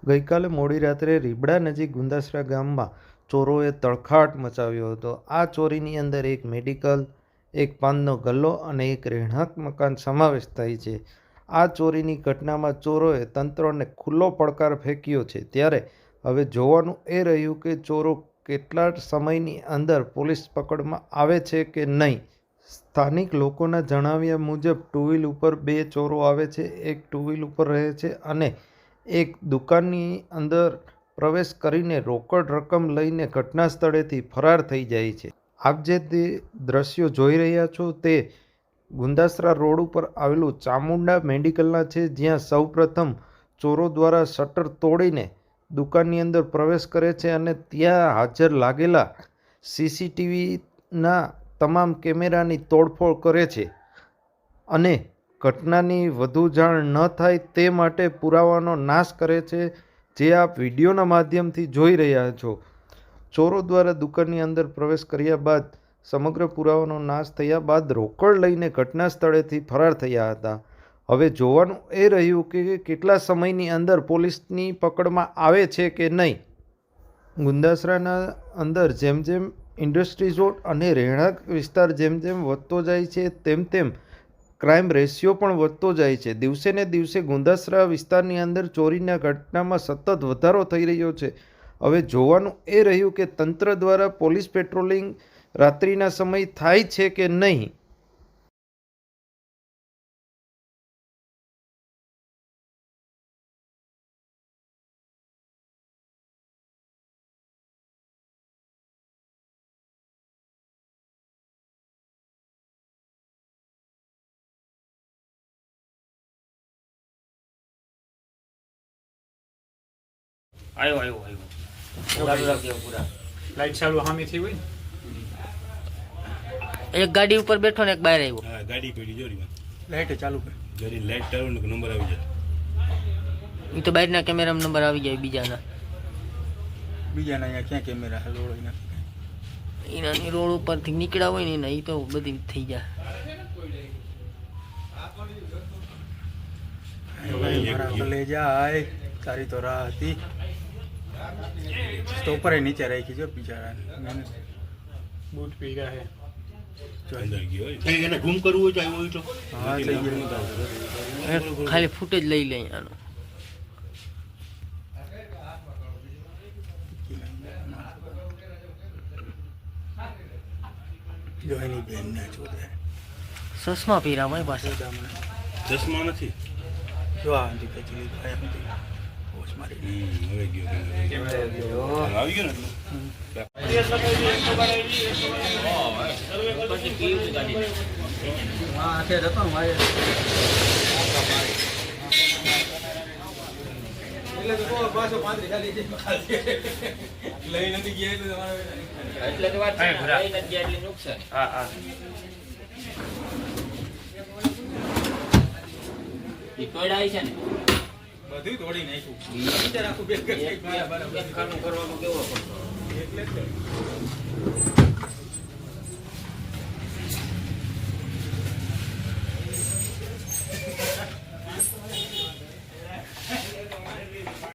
ગઈકાલે મોડી રાત્રે રીબડા નજીક ગુંદાસરા ગામમાં ચોરોએ તડખાટ મચાવ્યો હતો. આ ચોરીની અંદર એક મેડિકલ, એક પાનનો ગલ્લો અને એક રહેણાંક મકાન સમાવેશ થાય છે. આ ચોરીની ઘટનામાં ચોરોએ તંત્રને ખુલ્લો પડકાર ફેંક્યો છે. ત્યારે હવે જોવાનું એ રહ્યું કે ચોરો કેટલા સમયની અંદર પોલીસ પકડમાં આવે છે કે નહીં. સ્થાનિક લોકોના જણાવ્યા મુજબ ટુ વ્હીલ ઉપર 2 ચોરો આવે છે. એક ટુ વ્હીલ ઉપર રહે છે અને એક દુકાનની અંદર પ્રવેશ કરીને રોકડ રકમ લઈને ઘટના સ્થળેથી ફરાર થઈ જાય છે. આપ જે તે દ્રશ્યો જોઈ રહ્યા છો તે ગુંદાસરા રોડ ઉપર આવેલું ચામુંડા મેડિકલના છે, જ્યાં સૌપ્રથમ ચોરો દ્વારા શટર તોડીને દુકાનની અંદર પ્રવેશ કરે છે અને ત્યાં હાજર લાગેલા સીસીટીવીના તમામ કેમેરાની તોડફોડ કરે છે અને ઘટનાની વધુ જાણ ન થાય તે માટે પુરાવાનો નાશ કરે છે, જે આપ વિડીયોના માધ્યમથી જોઈ રહ્યા છો. ચોરો દ્વારા દુકાનની અંદર પ્રવેશ કર્યા બાદ સમગ્ર પુરાવાનો નાશ થયા બાદ રોકડ લઈને ઘટના સ્થળેથી ફરાર થયા હતા. હવે જોવાનું એ રહ્યું કે કેટલા સમયની અંદર પોલીસની પકડમાં આવે છે કે નહીં. ગુંદાસરાના અંદર જેમ જેમ ઇન્ડસ્ટ્રી ઝોન અને રહેણાંક વિસ્તાર જેમ જેમ વધતો જાય છે તેમ તેમ ક્રાઇમ રેશિયો પણ વધતો જાય છે. દિવસે ને દિવસે ગુંદાસરા વિસ્તારની અંદર ચોરીના ઘટનામાં સતત વધારો થઈ રહ્યો છે. હવે જોવાનું એ રહ્યું કે તંત્ર દ્વારા પોલીસ પેટ્રોલિંગ રાત્રિના સમય થાય છે કે નહીં. આવ્યો ચાલુ રાખજો પૂરા. લાઈટ ચાલુ સામેથી હોય એક ગાડી ઉપર બેઠો ને એક બહાર આવ્યો. હા, ગાડી પડી જોરી લાઈટ ચાલુ કર. જરી લાઈટ ચાલુ ને નંબર આવી જાય. એ તો બહારના કેમેરામાં નંબર આવી જાય બીજાના. બીજાના અહીંયા ક્યાં કેમેરા હલોળો નથી. એનાની રોડ ઉપરથી નીકળ્યા હોય ને એના એ તો બધી થઈ જાય. મારા ભલે જાય તારી તો રાહ હતી. સ્ટોપરે નીચે રાખી જો બિચારા બૂટ પી ગયા હે. અંદર ગયો હોય એને ગુમ કરવું હોય તો આવ્યો હોય તો હા થઈ ગયું. ખાલી ફૂટેજ લઈ લે આનો. જો એની બેન ના જોડે ચશ્મા પહેર્યા હોય પાસે. ચશ્મા નથી. જો આ અંજી કચલી ભાઈ હોશ મારી હવે ગયો આવી ગયો ને હા છે જતો મારે એટલે તો પાછો 35 ખાલી લઈ નથી ગયા એટલે તમારે એટલે તો વાત છે લઈ નથી ગયા એટલે નુકસાન. હા હા ઈ તોડાય છે ને બધું તોડી નાખ્યું. વિચાર આખું બેગ કરી બરાબર કરવાનું કેવો પડતો.